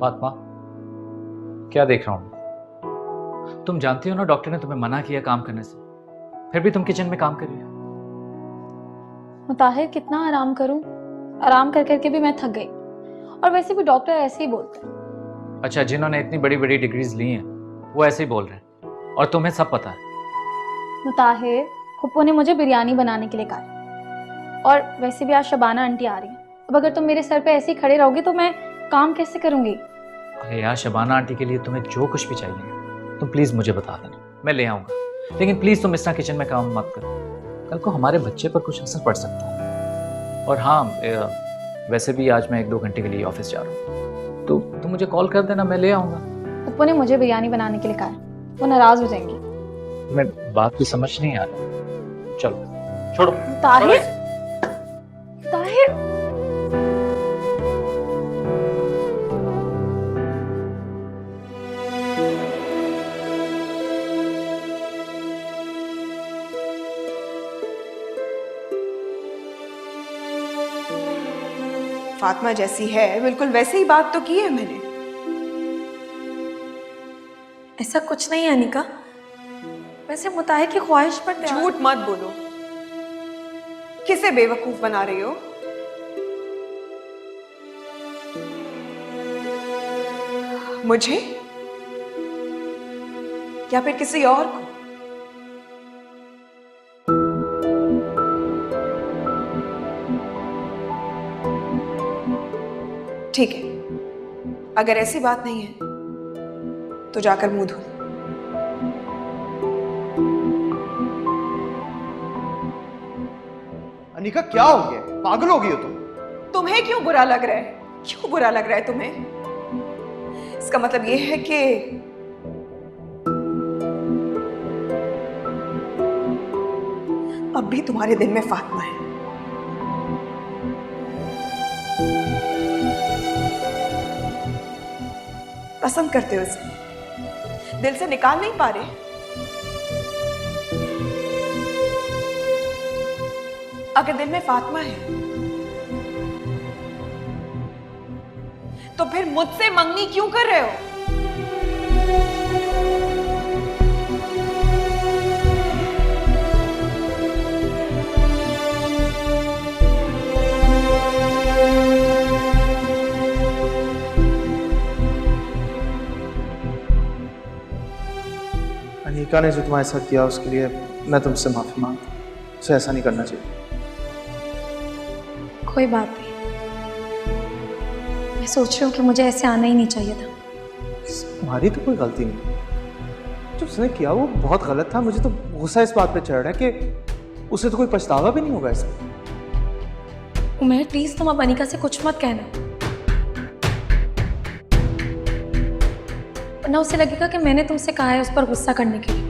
फातिमा, क्या देख रहा हूं? तुम जानती हो ना डॉक्टर ने तुम्हें मना किया काम करने से, फिर भी तुम किचन में काम कर रही हो। मुताहिर कितना आराम करूं? आराम कर करके भी मैं थक गई। और वैसे भी डॉक्टर ऐसे ही बोलते हैं। अच्छा, जिन्होंने इतनी बड़ी बड़ी डिग्रीज ली हैं वो ऐसे ही बोल रहे हैं और तुम्हें सब पता है। मुताहिर, फुप्पो ने मुझे बिरयानी बनाने के लिए कहा, और वैसे भी आज शबाना आंटी आ रही है। अब अगर तुम मेरे सर पे ऐसे ही खड़े रहोगे तो मैं काम कैसे करूंगी? अरे यार, शबाना आंटी के लिए तुम्हें जो कुछ भी चाहिए तुम प्लीज मुझे बता देना, मैं ले आऊंगा। लेकिन प्लीज तुम इस तरह किचन में काम मत करो, कल को हमारे बच्चे पर कुछ असर पड़ सकता है। और हाँ, वैसे भी आज मैं 1-2 घंटे के लिए ऑफिस जा रहा हूँ, तो तुम मुझे कॉल कर देना, मैं ले आऊंगा। फुप्पो ने मुझे बिरयानी बनाने के लिए कहा, वो नाराज हो जाएंगी। मैं बात की समझ नहीं आ रहा। चलो छोड़ो। ताहिर, ताहिर, फातिमा जैसी है बिल्कुल वैसे ही बात तो की है मैंने। ऐसा कुछ नहीं है अनिका, वैसे मुताहिर की ख्वाहिश पर झूठ मत बोलो, किसे बेवकूफ बना रही हो? मुझे या फिर किसी और को? ठीक है, अगर ऐसी बात नहीं है तो जाकर मुंह धो। अनिका, क्या हो गया? पागल हो गई हो तुम? तुम्हें क्यों बुरा लग रहा है? क्यों बुरा लग रहा है तुम्हें? इसका मतलब यह है कि अब भी तुम्हारे दिल में फातिमा है। पसंद करते हो उसे, दिल से निकाल नहीं पा रहे? अगर दिल में फातिमा है तो फिर मुझसे मंगनी क्यों कर रहे हो? अनिका ने जो तुम्हारे साथ किया उसके लिए मैं तुमसे माफी मांगता हूं। उसे ऐसा नहीं करना चाहिए। कोई बात नहीं। मैं सोच रही हूँ कि मुझे ऐसे आना ही नहीं चाहिए था। तुम्हारी तो कोई गलती नहीं, जो उसने किया वो बहुत गलत था। मुझे तो गुस्सा इस बात पे चढ़ रहा है कि उसे तो कोई पछतावा भी नहीं होगा इसमें। उमेर प्लीज तुम अब अनिका से कुछ मत कहना, वरना उसे लगेगा कि मैंने तुमसे कहा है उस पर गुस्सा करने के लिए।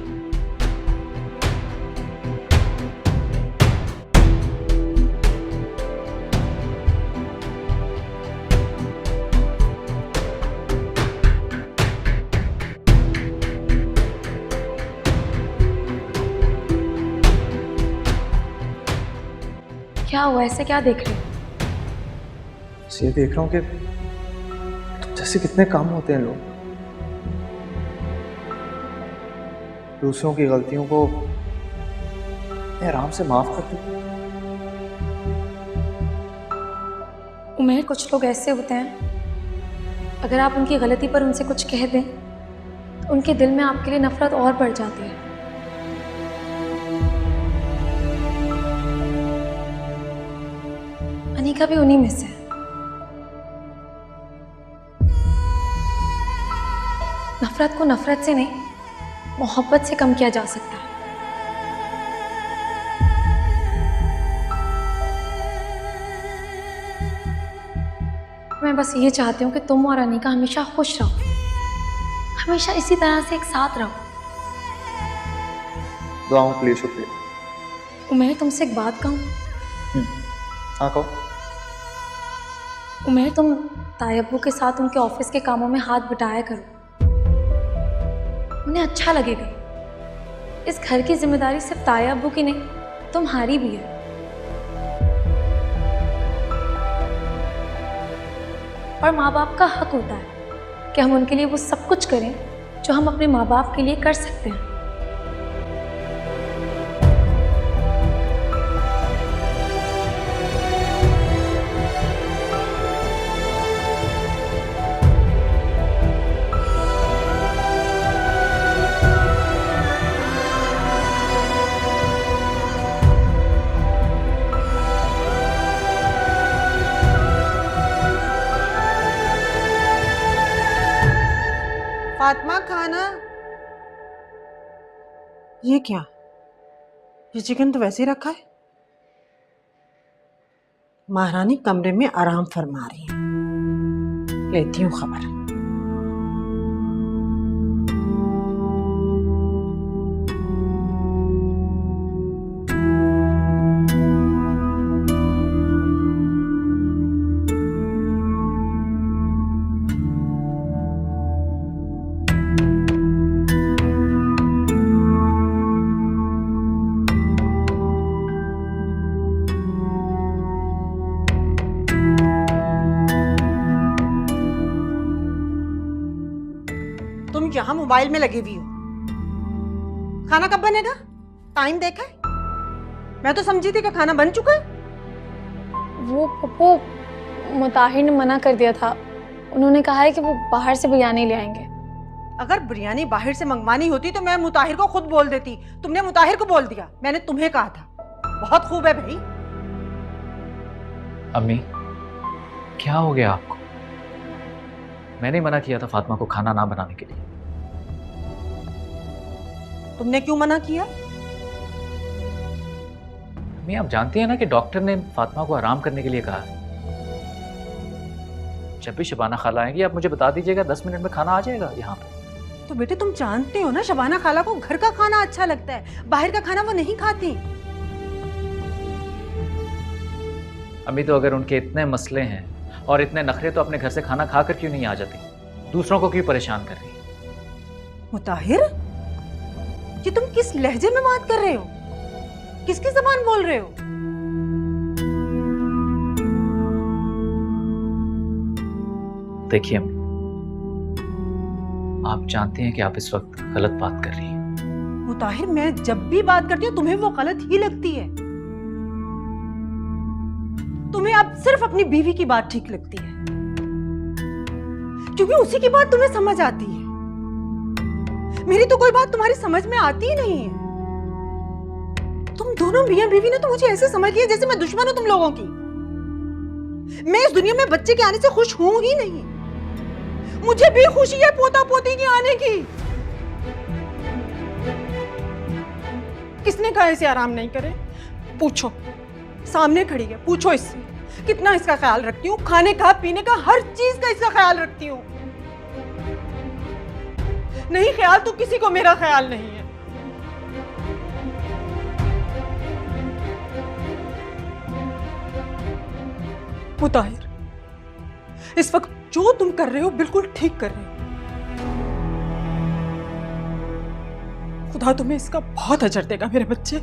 क्या हुआ, ऐसे क्या देख रहे हो? बस ये देख रहा हूँ कि तुम जैसे कितने काम होते हैं लोग, दूसरों की गलतियों को आराम से माफ कर दो। उमेर कुछ लोग ऐसे होते हैं, अगर आप उनकी गलती पर उनसे कुछ कह दें तो उनके दिल में आपके लिए नफरत और बढ़ जाती है। अनिका भी उन्हीं में से है। नफरत को नफरत से नहीं, मोहब्बत से कम किया जा सकता है। मैं बस ये चाहती हूँ कि तुम और अनिका हमेशा खुश रहो, हमेशा इसी तरह से एक साथ रहो। दुआओं के लिए शुक्रिया। उमेर तुमसे एक बात कहूँ? हाँ कहो। उमेर तुम तायब्बू के साथ उनके ऑफिस के कामों में हाथ बटाया करो, उन्हें अच्छा लगेगा। इस घर की जिम्मेदारी सिर्फ तायब्बू की नहीं, तुम्हारी भी है। और माँ बाप का हक होता है कि हम उनके लिए वो सब कुछ करें जो हम अपने माँ बाप के लिए कर सकते हैं। फातिमा खाना। ये क्या? ये चिकन तो वैसे ही रखा है। महारानी कमरे में आराम फरमा रही है, लेती हूँ खबर। तुम यहाँ मोबाइल में लगी हुई हो। खाना कब बनेगा? टाइम देखा है? मैं तो समझी थी कि खाना बन चुका है। वो पप्पू, मुताहिर ने मना कर दिया था। उन्होंने कहा है कि वो बाहर से बिरयानी ले आएंगे। अगर बिरयानी बाहर से मंगवानी होती तो मैं मुताहिर को खुद बोल देती। तुमने मुताहिर को बोल दिया। मैंने तुम्हें कहा था। बहुत खूब है भाई। अम्मी, क्या हो गया आपको? मैंने मना किया था फातिमा को खाना ना बनाने के लिए। तुमने क्यों मना किया? अम्मी, आप जानती हैं ना कि डॉक्टर ने फातिमा को आराम करने के लिए कहा है। जब भी शबाना खाला आएंगी आप मुझे बता दीजिएगा, 10 मिनट में खाना आ जाएगा यहाँ पे। तो बेटे तुम जानते हो ना शबाना खाला को घर का खाना अच्छा लगता है, बाहर का खाना वो नहीं खाती। अम्मी, तो अगर उनके इतने मसले हैं और इतने नखरे, तो अपने घर से खाना खाकर क्यों नहीं आ जाती? दूसरों को क्यों परेशान कर रही? मुताहिर, ये तुम किस लहजे में बात कर रहे हो? किसकी ज़बान बोल रहे हो? देखिए अम्मी, आप जानती हैं कि आप इस वक्त गलत बात कर रही हैं। मुताहिर, मैं जब भी बात करती हूँ तुम्हें वो गलत ही लगती है। तुम्हें अब सिर्फ अपनी बीवी की बात ठीक लगती है, क्योंकि उसी की बात तुम्हें समझ आती है। मेरी तो कोई बात तुम्हारी समझ में आती ही नहीं है। तुम दोनों मियां बीवी ने तो मुझे ऐसे समझ लिया जैसे मैं दुश्मन हूं तुम लोगों की। मैं इस दुनिया में बच्चे के आने से खुश हूं ही नहीं। मुझे भी खुशी है पोता पोती के आने की। किसने कहा इसे आराम नहीं करे? पूछो, सामने खड़ी है, पूछो इससे कितना इसका ख्याल रखती हूँ। खाने का, पीने का, हर चीज का इसका ख्याल रखती हूँ। नहीं ख्याल तो किसी को मेरा ख्याल नहीं है। मुताहिर, इस वक्त जो तुम कर रहे हो बिल्कुल ठीक कर रहे हो। खुदा तुम्हें इसका बहुत अजर देगा मेरे बच्चे।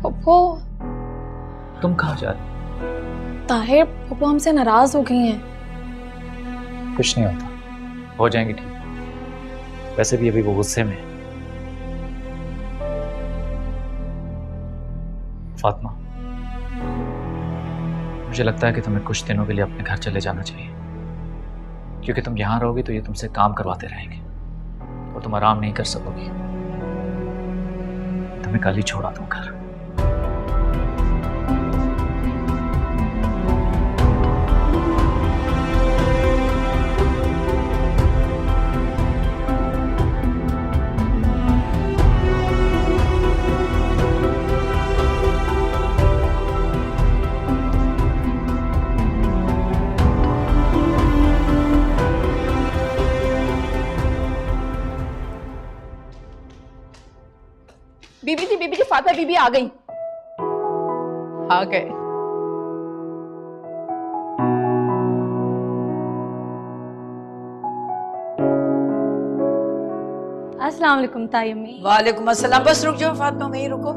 पप्पू, तुम कहाँ जा रही? ताहिर, पप्पू हमसे नाराज हो गई हैं। कुछ नहीं होता, हो जाएंगे ठीक। वैसे भी अभी वो गुस्से में है। फातिमा, मुझे लगता है कि तुम्हें कुछ दिनों के लिए अपने घर चले जाना चाहिए, क्योंकि तुम यहां रहोगे तो ये तुमसे काम करवाते रहेंगे और तुम आराम नहीं कर सकोगी। तुम्हें कल ही छोड़ा दूं घर। बीबी जी, फातिमा बीबी आ गई। आ गए। अस्सलाम वालेकुम ताई अम्मी। वालेकुम अस्सलाम। बस रुक जाओ फातिमा, वहीं रुको।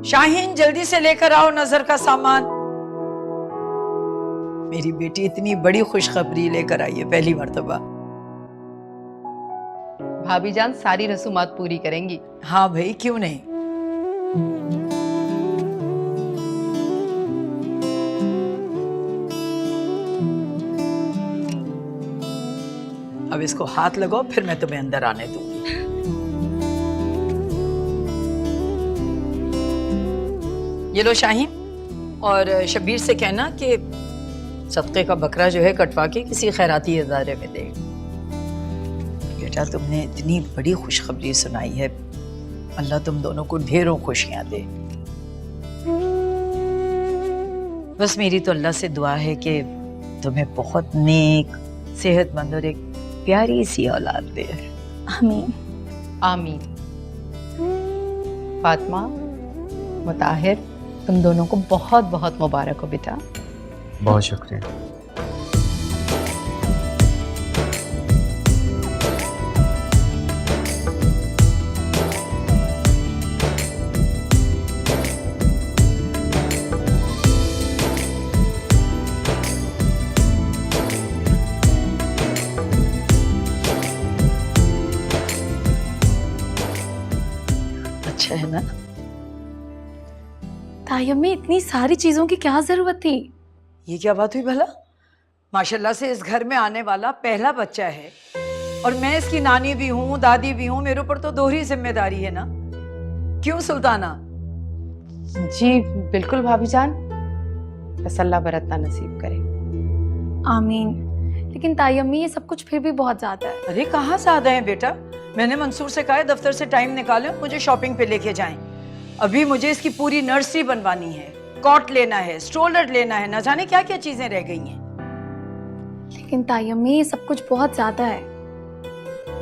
शाहीन जल्दी से लेकर आओ नजर का सामान। मेरी बेटी इतनी बड़ी खुशखबरी लेकर आई है पहली मर्तबा। भाभी जान सारी रसूमात पूरी करेंगी। हाँ भाई, क्यों नहीं। अब इसको हाथ लगाओ, फिर मैं तुम्हें अंदर आने दूंगी। ये लो शाहीन, और शबीर से कहना कि सदक़े का बकरा जो है कटवा के किसी खैराती इदारे में दे। बेटा, तुमने इतनी बड़ी खुशखबरी सुनाई है, अल्लाह तुम दोनों को ढेरों खुशियां दे। बस मेरी तो अल्लाह से दुआ है कि तुम्हें बहुत नेक, सेहतमंद और एक प्यारी सी औलाद दे। आमीन। आमीन। फातिमा, मुताहिर, तुम दोनों को बहुत बहुत मुबारक हो बेटा। बहुत शुक्रिया। अच्छा है ना? ताई अम्मी, इतनी सारी चीजों की क्या जरूरत थी? ये क्या बात हुई भला? माशाल्लाह से इस घर में आने वाला पहला बच्चा है, और मैं इसकी नानी भी हूँ, दादी भी हूँ। मेरे ऊपर तो दोहरी जिम्मेदारी है ना। क्यों सुल्ताना? जी बिल्कुल भाभी जान, बस अल्लाह बरतना नसीब करे। आमीन। लेकिन ताई अम्मी, ये सब कुछ फिर भी बहुत ज्यादा है। अरे कहाँ ज्यादा है बेटा? मैंने मंसूर से कहा है दफ्तर से टाइम निकाले, मुझे शॉपिंग पे लेके जाएं। अभी मुझे इसकी पूरी नर्सरी बनवानी है, कॉट लेना है, स्ट्रोलर लेना है, न जाने क्या क्या चीजें रह गई हैं। लेकिन ताई अम्मी, ये सब कुछ बहुत ज्यादा है।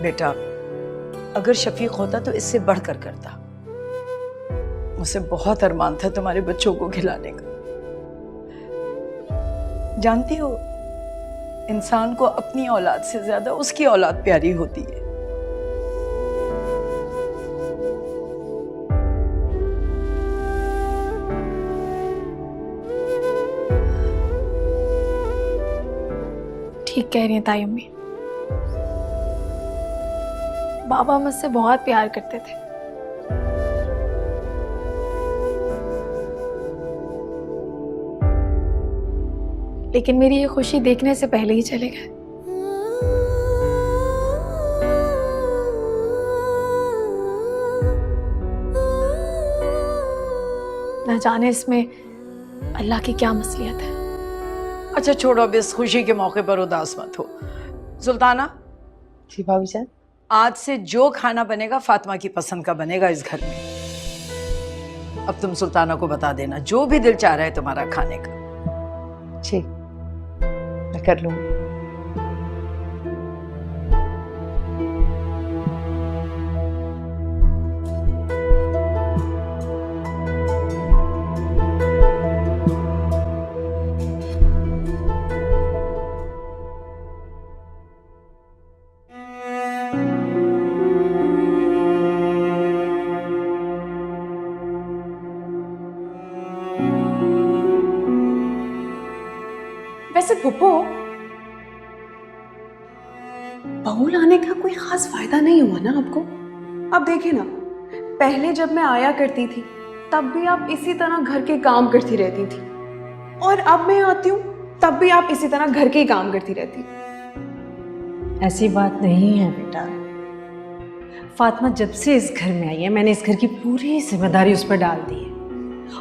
बेटा, अगर शफीक होता तो इससे बढ़कर करता। उसे बहुत अरमान था तुम्हारे बच्चों को खिलाने का। जानती हो, इंसान को अपनी औलाद से ज्यादा उसकी औलाद प्यारी होती है। ठीक कह रही हैं ताई अम्मी। बाबा मुझसे बहुत प्यार करते थे, लेकिन मेरी ये खुशी देखने से पहले ही चले गए। न जाने इसमें अल्लाह की क्या मसलियत है। अच्छा छोड़ो, अब इस खुशी के मौके पर उदास मत हो। सुल्ताना, जी भाभी जान। आज से जो खाना बनेगा फातिमा की पसंद का बनेगा इस घर में। अब तुम सुल्ताना को बता देना जो भी दिल चाह रहा है तुम्हारा खाने का। ठीक, मैं कर लूंगी। वैसे फुप्पो, बहू लाने का कोई खास फायदा नहीं हुआ ना आपको? अब देखिए ना, पहले जब मैं आया करती थी तब भी आप इसी तरह घर के काम करती रहती थी, और अब मैं आती हूँ तब भी आप इसी तरह घर के ही काम करती रहती। ऐसी बात नहीं है बेटा। फातिमा जब से इस घर में आई है, मैंने इस घर की पूरी जिम्मेदारी उस पर डाल दी है,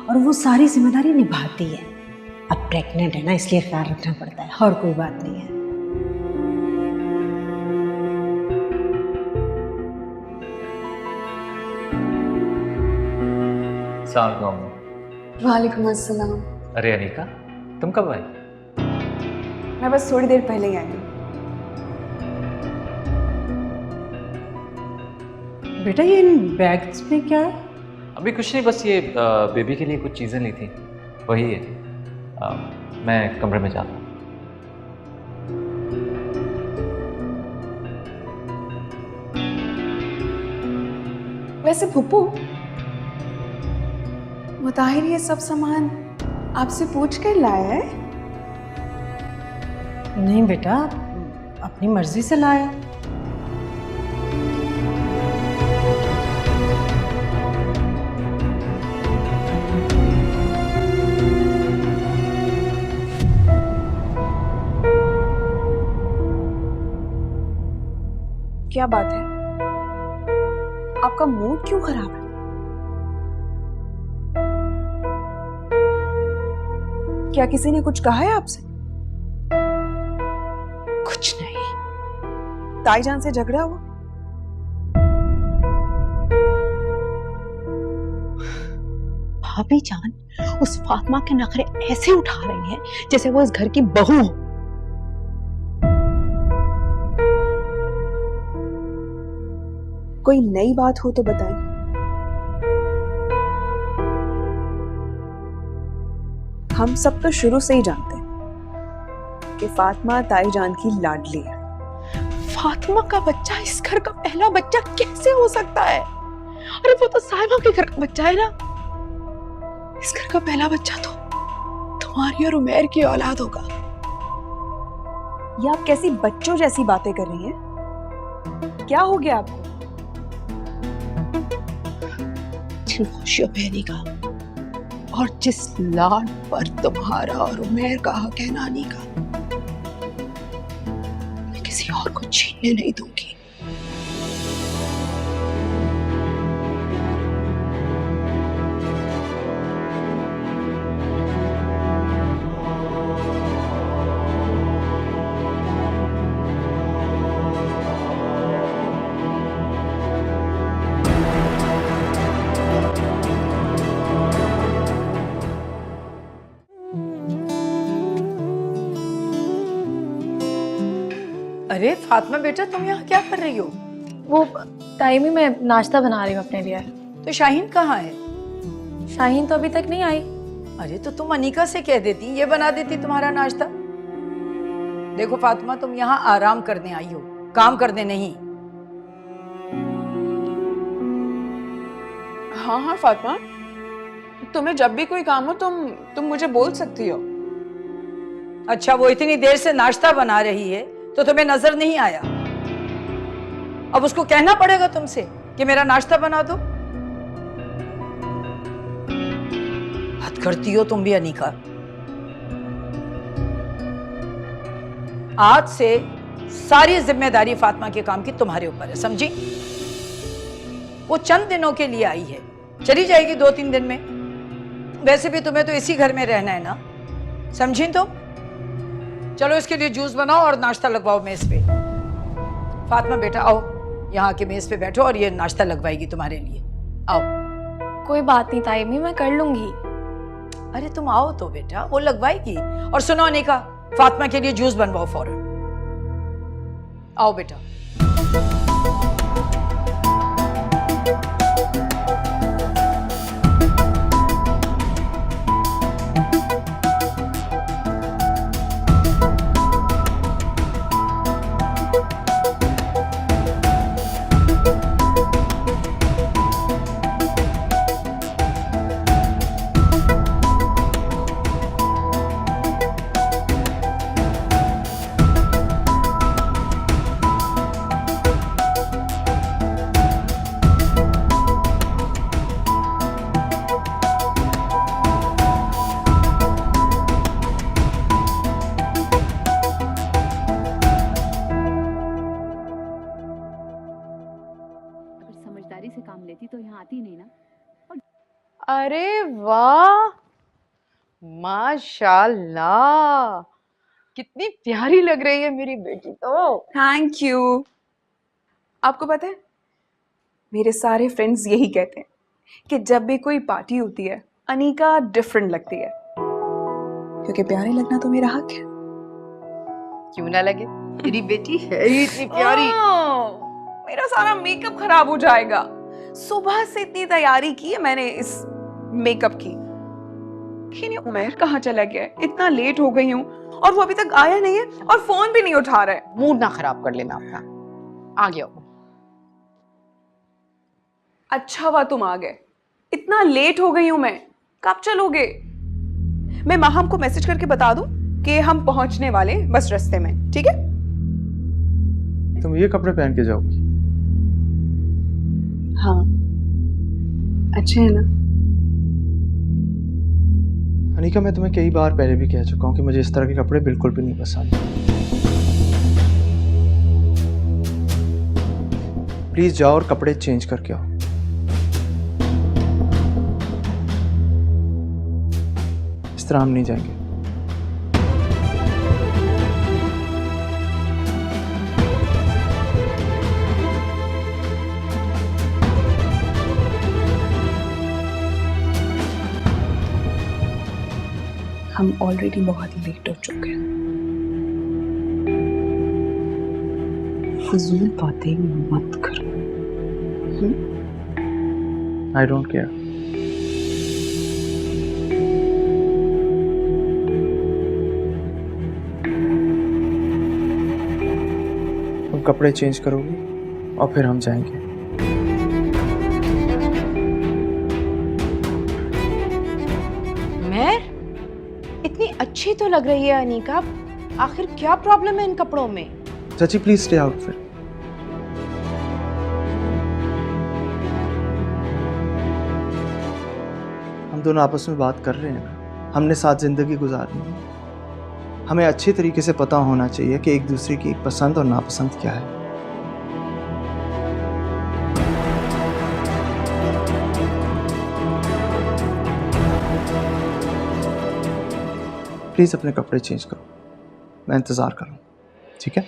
और वो सारी जिम्मेदारी निभाती है। अब प्रेग्नेंट है ना, इसलिए ख्याल रखना पड़ता है, और कोई बात नहीं है। अस्सलाम। वालेकुम अस्सलाम। अरे अनीका, तुम कब आई? मैं बस थोड़ी देर पहले ही आई हूँ। बेटा ये इन बैग्स में क्या है? अभी कुछ नहीं, बस ये बेबी के लिए कुछ चीज़ें ली थी, वही है। मैं कमरे में जाता हूँ। वैसे फुप्पो, मुताहिर ये सब सामान आपसे पूछ कर लाया है? नहीं बेटा, अपनी मर्जी से लाया। क्या बात है? आपका मूड क्यों खराब है? क्या किसी ने कुछ कहा है आपसे? कुछ नहीं। ताईजान से झगड़ा हुआ? भाभी जान उस फातिमा के नखरे ऐसे उठा रही हैं जैसे वो इस घर की बहू हो। कोई नई बात हो तो बताइए। हम सब तो शुरू से ही जानते हैं कि फातिमा ताईजान की लाडली है। फातिमा का बच्चा इस घर का पहला बच्चा कैसे हो सकता है? अरे वो तो साहिबा के घर का बच्चा है ना। इस घर का पहला बच्चा तो तुम्हारी और उमैर की औलाद होगा। ये आप कैसी बच्चों जैसी बातें कर रही हैं? क्या हो गया आपको? जिन खुशियों बहनी का और जिस लाड पर तुम्हारा और उमैर का हक है नानी का, मैं किसी और को छीनने नहीं दूंगी। अरे फातिमा बेटा, तुम यहाँ क्या कर रही हो? वो टाइम ही मैं नाश्ता बना रही हूँ अपने लिए। तो शाहीन कहाँ है? शाहीन तो अभी तक नहीं आई। अरे तो तुम अनीका से कह देती, ये बना देती तुम्हारा नाश्ता। देखो फातिमा, तुम यहाँ आराम करने आई हो, काम करने नहीं। हाँ हाँ फातिमा, तुम्हें जब भी कोई काम हो तुम मुझे बोल सकती हो। अच्छा, वो इतनी देर से नाश्ता बना रही है तो तुम्हें नजर नहीं आया? अब उसको कहना पड़ेगा तुमसे कि मेरा नाश्ता बना दो। हद करती हो तुम भी अनीका। आज से सारी जिम्मेदारी फातिमा के काम की तुम्हारे ऊपर है, समझी? वो चंद दिनों के लिए आई है, चली जाएगी 2-3 दिन में। वैसे भी तुम्हें तो इसी घर में रहना है ना, समझी? तो चलो इसके लिए जूस बनाओ और नाश्ता लगवाओ मेज पे। फातिमा बेटा आओ, यहाँ के मेज पे बैठो और ये नाश्ता लगवाएगी तुम्हारे लिए। आओ। कोई बात नहीं ताईमी, मैं कर लूंगी। अरे तुम आओ तो बेटा, वो लगवाएगी। और सुनो अनीका, फातिमा के लिए जूस बनवाओ फौरन। आओ बेटा। समझदारी से काम लेती तो यहाँ आती नहीं ना। अरे वाह, माशाल्लाह, कितनी प्यारी लग रही है मेरी बेटी तो। Thank you. आपको पता है, मेरे सारे फ्रेंड्स यही कहते हैं कि जब भी कोई पार्टी होती है अनीका डिफरेंट लगती है, क्योंकि प्यारे लगना तो मेरा हक है। क्यों ना लगे, तेरी बेटी है ही इतनी प्यारी। मेरा सारा मेकअप खराब हो जाएगा। सुबह से इतनी तैयारी की है मैंने इस मेकअप की, लेकिन ये उमैर कहाँ चला गया है? इतना लेट हो गई हूँ और वो अभी तक आया नहीं है और फोन भी नहीं उठा रहा है। मूड ना खराब कर लेना अपना, आ गया हूँ। अच्छा हुआ तुम आ गए, इतना लेट हो गई हूँ मैं। कब चलोगे? मैं माहम को मैसेज करके बता दूं कि हम पहुंचने वाले, बस रास्ते में, ठीक है? तुम ये कपड़े पहन के जाओगी? हाँ, अच्छे है ना? अनिका, मैं तुम्हें कई बार पहले भी कह चुका हूँ कि मुझे इस तरह के कपड़े बिल्कुल भी नहीं पसंद। प्लीज जाओ और कपड़े चेंज करके आओ। इस तरह हम नहीं जाएंगे। हम ऑलरेडी बहुत लेट हो चुके हैं। फजूल बातें मत करो। I don't care. तुम कपड़े चेंज करोगी और फिर हम जाएंगे। मैं इतनी अच्छी तो लग रही है अनीका, आखिर क्या प्रॉब्लम है इन कपड़ों में? चाची प्लीज स्टे आउट फिर। हम दोनों आपस में बात कर रहे हैं ना, हमने साथ जिंदगी गुजारनी है। हमें अच्छे तरीके से पता होना चाहिए कि एक दूसरे की पसंद और नापसंद क्या है। प्लीज अपने कपड़े चेंज करो, मैं इंतजार करूँ, ठीक है?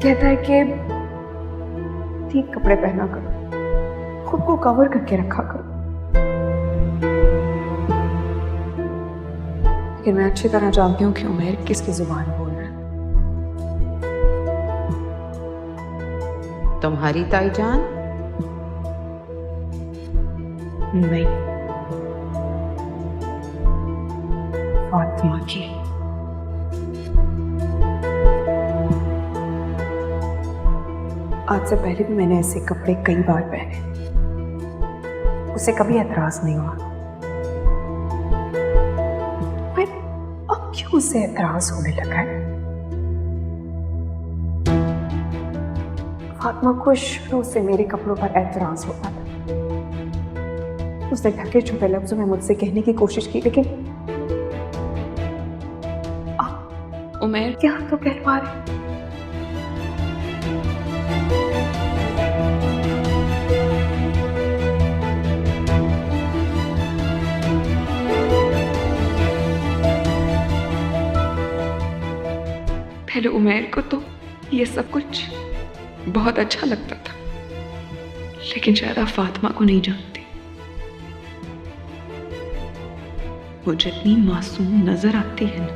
कहता है कि ठीक कपड़े पहना करो, खुद को कवर करके रखा करो। लेकिन मैं अच्छी तरह जानती हूँ कि उमैर किसकी जुबान बोल रहा है। तुम्हारी ताई जान? नहीं, फातिमा की। आज से पहले भी मैंने ऐसे कपड़े कई बार पहने, उसे कभी एतराज नहीं हुआ। पर अब क्यों उसे एतराज होने लगा है? फातिमा को शुरू से मेरे कपड़ों पर एतराज होता था। उसने ढके छुपे लफ्जों में मुझसे कहने की कोशिश की, लेकिन उमैर क्या तो कह पा रहे। पहले उमैर को तो ये सब कुछ बहुत अच्छा लगता था, लेकिन शायद आप फातिमा को नहीं जानती। वो जितनी मासूम नजर आती है ना,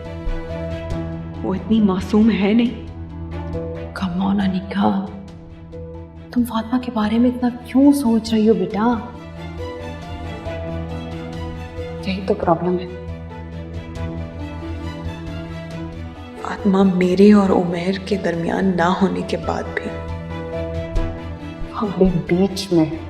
वो इतनी मासूम है नहीं। कम ऑन अनिका, तुम फातिमा के बारे में इतना क्यों सोच रही हो बेटा? यही तो प्रॉब्लम है। फातिमा मेरे और उमैर के दरमियान ना होने के बाद भी हमारे बीच में है।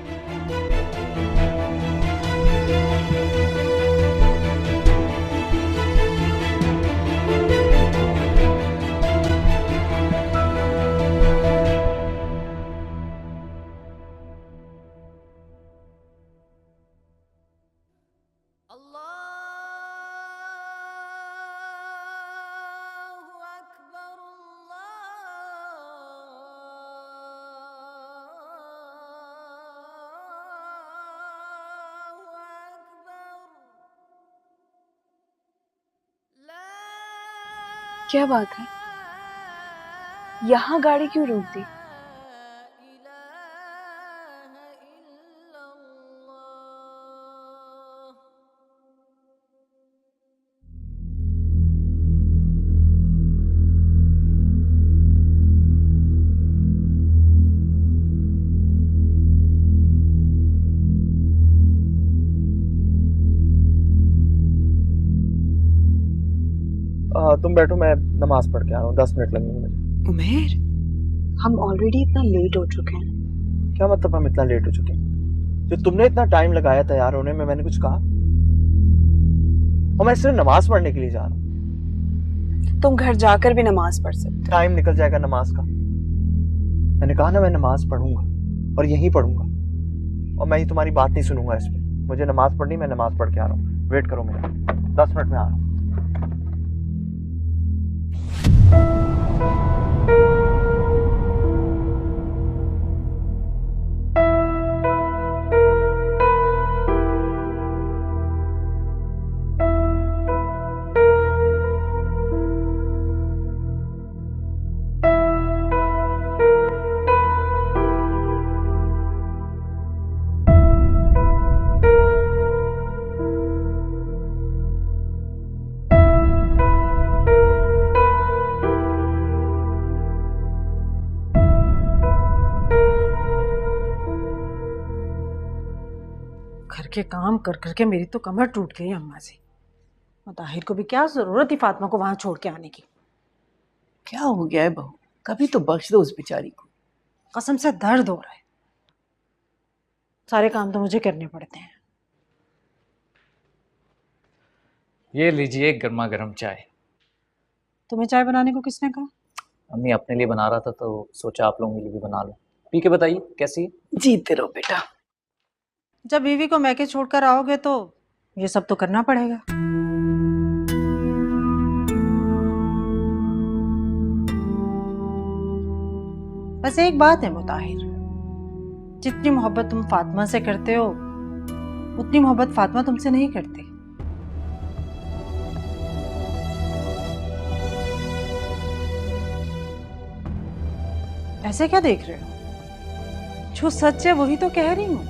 क्या बात है? यहाँ गाड़ी क्यों रोक दी? तुम बैठो, मैं नमाज पढ़ के आ रहा हूँ, 10 मिनट लगेंगे मुझे। उमेर, हम ऑलरेडी इतना लेट हो चुके हैं। क्या मतलब हम इतना लेट हो चुके हैं? जो तुमने इतना टाइम लगाया तैयार होने में, मैंने कुछ कहा? और मैं सिर्फ नमाज पढ़ने के लिए जा रहा हूँ। तुम घर जाकर भी नमाज पढ़ सकते। टाइम निकल जाएगा नमाज का। मैंने कहा ना, मैं नमाज पढ़ूंगा और यहीं पढ़ूंगा, और मैं ही तुम्हारी बात नहीं सुनूंगा इसमें। मुझे नमाज पढ़नी, मैं नमाज पढ़ के आ रहा हूँ। वेट करो मेरा, 10 मिनट में आ रहा हूँ। घर के काम कर करके मेरी तो कमर टूट गई अम्मा जी। और ताहिर को भी क्या जरूरत थी फातिमा को वहां छोड़ के आने की। क्या हो गया है बहू, कभी तो बख्श दो उस बेचारी को। कसम से दर्द हो रहा है। सारे काम तो मुझे करने पड़ते हैं। ये लीजिए गर्मा गर्म चाय। तुम्हें चाय बनाने को किसने कहा? अम्मी अपने लिए बना रहा था तो सोचा आप लोगों के लिए भी बना लो। पी के बताइए कैसी है? जीते रहो बेटा। जब बीवी को मैके छोड़कर आओगे तो ये सब तो करना पड़ेगा। बस एक बात है मुताहिर, जितनी मोहब्बत तुम फातिमा से करते हो उतनी मोहब्बत फातिमा तुमसे नहीं करती। ऐसे क्या देख रहे हो? जो सच है वही तो कह रही हूं।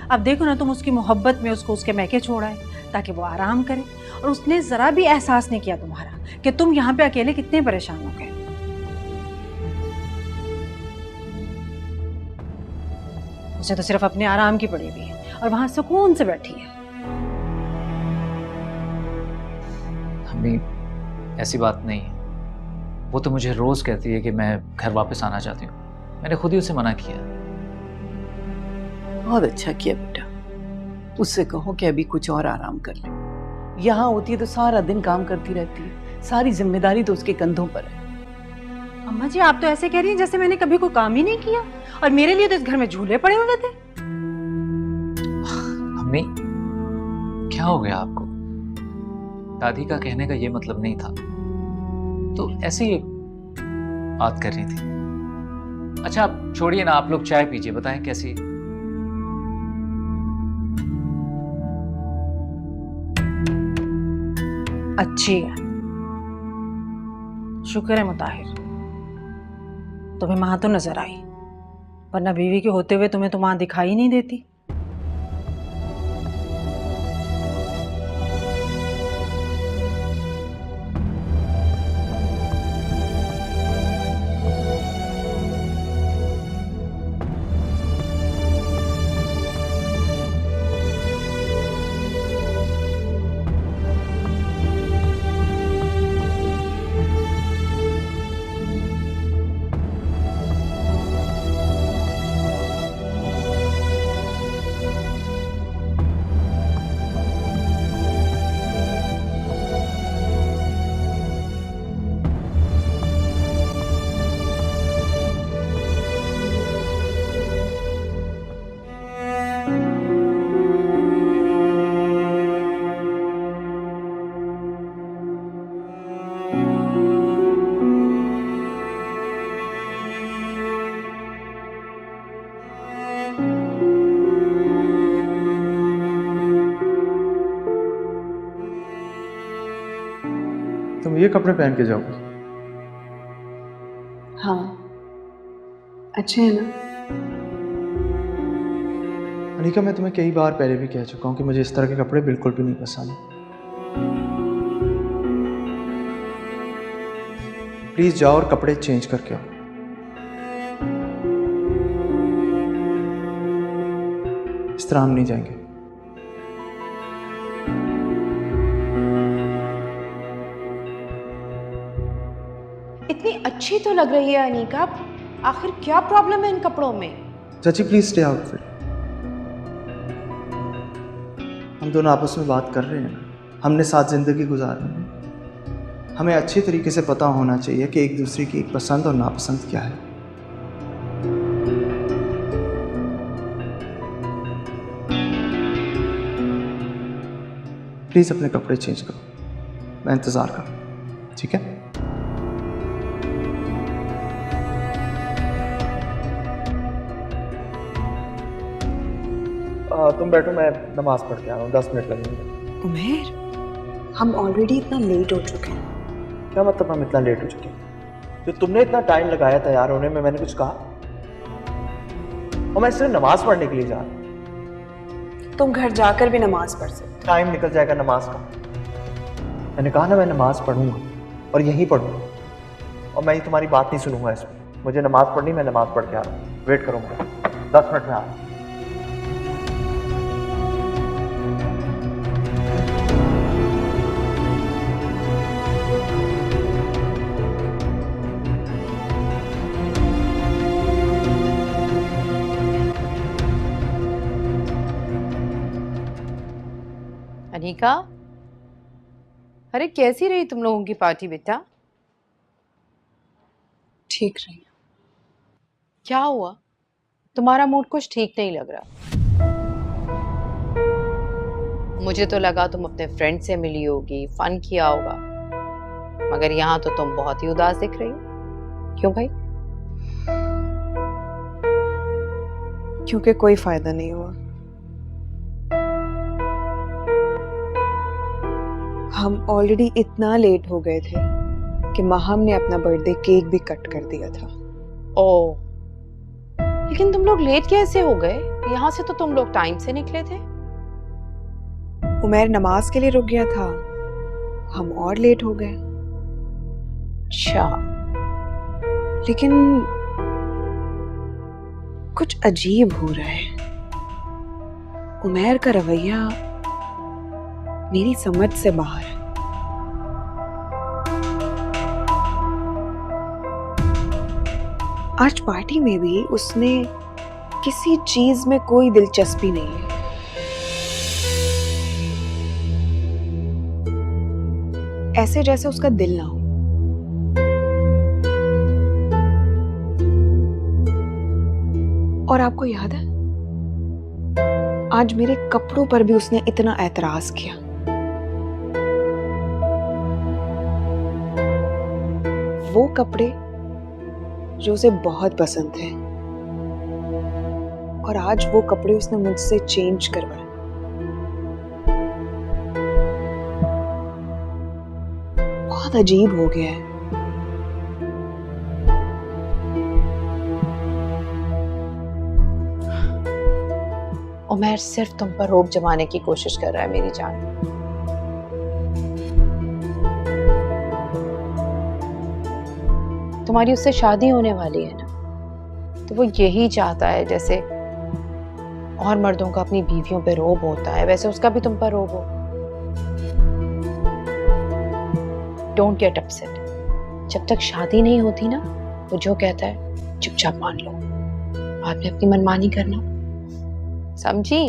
अब देखो ना, तुम उसकी मोहब्बत में उसको उसके मैके छोड़ाए ताकि वो आराम करे, और उसने जरा भी एहसास नहीं किया तुम्हारा कि तुम यहाँ पे अकेले कितने परेशान हो गए। उसे तो सिर्फ अपने आराम की पड़ी हुई है और वहां सुकून से बैठी है। अम्मी ऐसी बात नहीं है, वो तो मुझे रोज कहती है कि मैं घर वापस आना चाहती हूँ। मैंने खुद ही उसे मना किया। बहुत अच्छा किया बेटा। उससे कहो कि अभी कुछ और आराम कर ले। यहाँ होती है तो सारा दिन काम करती रहती है, सारी जिम्मेदारी तो उसके कंधों पर है। अम्मा जी, आप तो ऐसे कह रही हैं जैसे मैंने कभी कोई काम ही नहीं किया, और मेरे लिए तो इस घर में झूले पड़े हुए थे। अम्मी क्या हो गया आपको? दादी का कहने का ये मतलब नहीं था, तो ऐसे ही बात कर रही थी। अच्छा आप छोड़िए ना, आप लोग चाय पीजिए, बताएं कैसी। अच्छी है, शुक्र है मुताहिर, तुम्हें मां तो नजर आई, वरना बीवी के होते हुए तुम्हें तो मां दिखाई नहीं देती। तुम ये कपड़े पहन के जाओगे? हाँ, अच्छे हैं ना? अनिका, मैं तुम्हें कई बार पहले भी कह चुका हूँ कि मुझे इस तरह के कपड़े बिल्कुल भी नहीं पसंद। प्लीज जाओ और कपड़े चेंज करके आओ। इस तरह हम नहीं जाएंगे। इतनी अच्छी तो लग रही है अनीका, आखिर क्या प्रॉब्लम है इन कपड़ों में? चाची प्लीज स्टे आउट फिर। हम दोनों आपस में बात कर रहे हैं ना, हमने साथ जिंदगी गुजारनी है। हमें अच्छे तरीके से पता होना चाहिए कि एक दूसरे की पसंद और नापसंद क्या है। प्लीज अपने कपड़े चेंज करो, मैं इंतजार करूं, ठीक है? तुम बैठो, मैं नमाज पढ़ के आ रहा हूँ, 10 मिनट लगेंगे। उमेर, हम ऑलरेडी इतना लेट हो चुके हैं। क्या मतलब हम इतना लेट हो चुके हैं? जो तुमने इतना टाइम लगाया तैयार होने में, मैंने कुछ कहा? और मैं सिर्फ नमाज पढ़ने के लिए जा रहा हूँ। तुम घर जाकर भी नमाज पढ़ सकते। टाइम निकल जाएगा नमाज का। मैंने कहा ना मैं नमाज पढ़ूंगा और यहीं पढ़ूंगा, और मैं ही तुम्हारी बात नहीं सुनूंगा इसमें। मुझे नमाज पढ़नी, मैं नमाज पढ़ के आ रहा हूँ, वेट करो मेरा, 10 मिनट में आ रहा हूँ। अनीका, अरे कैसी रही तुम लोगों की पार्टी बेटा? ठीक रही। क्या हुआ? तुम्हारा मूड कुछ ठीक नहीं लग रहा। मुझे तो लगा तुम अपने फ्रेंड से मिली होगी, फन किया होगा, मगर यहाँ तो तुम बहुत ही उदास दिख रही हो। क्यों भाई? क्योंकि कोई फायदा नहीं हुआ। हम ऑलरेडी इतना लेट हो गए थे कि महम ने अपना बर्थडे केक भी कट कर दिया था। ओह, लेकिन तुम लोग लेट कैसे हो गए? यहाँ से तो तुम लोग टाइम से निकले थे। उमेर नमाज के लिए रुक गया था, हम और लेट हो गए। अच्छा, लेकिन कुछ अजीब हो रहा है। उमेर का रवैया मेरी समझ से बाहर है। आज पार्टी में भी उसने किसी चीज में कोई दिलचस्पी नहीं है। ऐसे जैसे उसका दिल ना हो। और आपको याद है, आज मेरे कपड़ों पर भी उसने इतना एतराज किया। वो कपड़े जो उसे बहुत पसंद थे, और आज वो कपड़े उसने मुझसे चेंज करवाए। बहुत अजीब हो गया है। उमर सिर्फ तुम पर रोब जमाने की कोशिश कर रहा है मेरी जान। तुम्हारी उससे शादी होने वाली है ना, तो वो यही चाहता है जैसे और मर्दों का अपनी बीवियों पे रोब होता है, वैसे उसका भी तुम पर रोब हो। Don't get upset. जब तक शादी नहीं होती ना, वो जो कहता है चुपचाप मान लो, बाद में अपनी मनमानी करना, समझी?